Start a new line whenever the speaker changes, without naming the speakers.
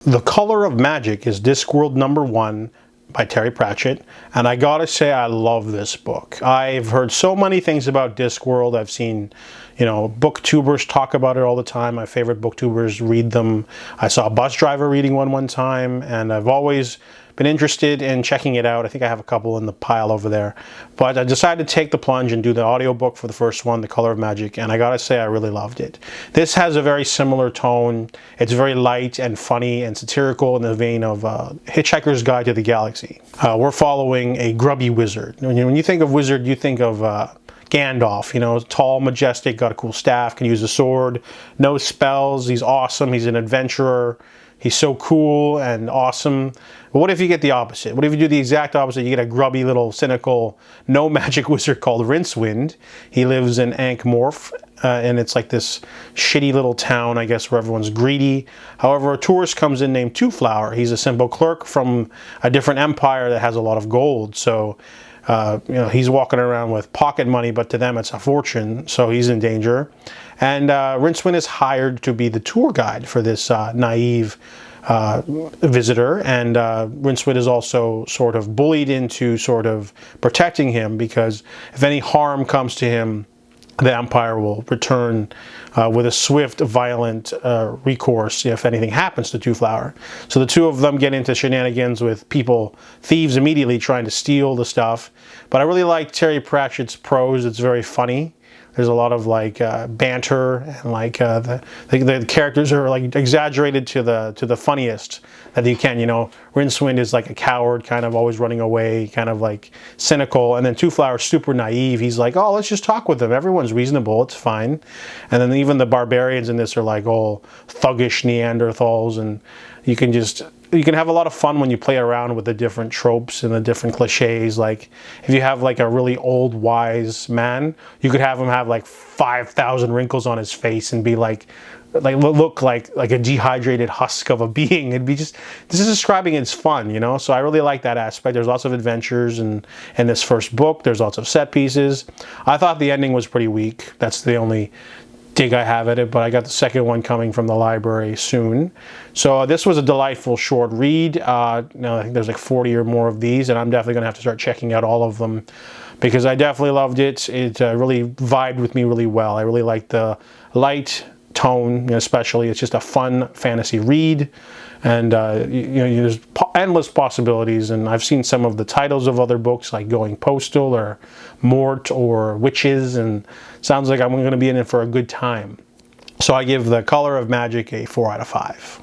The Color of Magic is Discworld #1 by Terry Pratchett, and I gotta say I love this book. I've heard so many things about Discworld. I've seen, booktubers talk about it all the time. My favorite booktubers read them. I saw a bus driver reading one time, and I've always been interested in checking it out. I think I have a couple in the pile over there. But I decided to take the plunge and do the audiobook for the first one, The Color of Magic, and I gotta say I really loved it. This has a very similar tone. It's very light and funny and satirical in the vein of Hitchhiker's Guide to the Galaxy. We're following a grubby wizard. When you think of wizard, you think of Gandalf, tall, majestic, got a cool staff, can use a sword, no spells, he's awesome, he's an adventurer. He's so cool and awesome. But what if you get the opposite? What if you do the exact opposite? You get a grubby little cynical no magic wizard called Rincewind. He lives in Ankh-Morpork, and it's like this shitty little town, I guess, where everyone's greedy. However, a tourist comes in named Twoflower. He's a simple clerk from a different empire that has a lot of gold. So he's walking around with pocket money, but to them it's a fortune, so he's in danger. And Rincewind is hired to be the tour guide for this naive visitor, and Rincewind is also sort of bullied into sort of protecting him, because if any harm comes to him, the Empire will return with a swift, violent recourse if anything happens to Twoflower. So the two of them get into shenanigans with thieves immediately trying to steal the stuff. But I really like Terry Pratchett's prose. It's very funny. There's a lot of banter, and the characters are exaggerated to the funniest that you can. Rincewind is like a coward, kind of always running away, kind of cynical, and then Twoflower's super naive. He's like, oh, let's just talk with them. Everyone's reasonable, it's fine. And then even the barbarians in this are like all thuggish Neanderthals, and you can have a lot of fun when you play around with the different tropes and the different cliches. Like if you have a really old wise man, you could have him have 5,000 wrinkles on his face and be look like a dehydrated husk of a being. It'd be this is describing it's fun, So I really like that aspect. There's lots of adventures in this first book. There's lots of set pieces. I thought the ending was pretty weak. That's the only dig I have at it, but I got the second one coming from the library soon. So this was a delightful short read. I think there's 40 or more of these, and I'm definitely going to have to start checking out all of them, because I definitely loved it. It really vibed with me really well. I really liked the light tone, especially. It's just a fun fantasy read, and there's endless possibilities. And I've seen some of the titles of other books, like Going Postal or Mort or Witches, and sounds like I'm going to be in it for a good time. So I give The Color of Magic a 4 out of 5.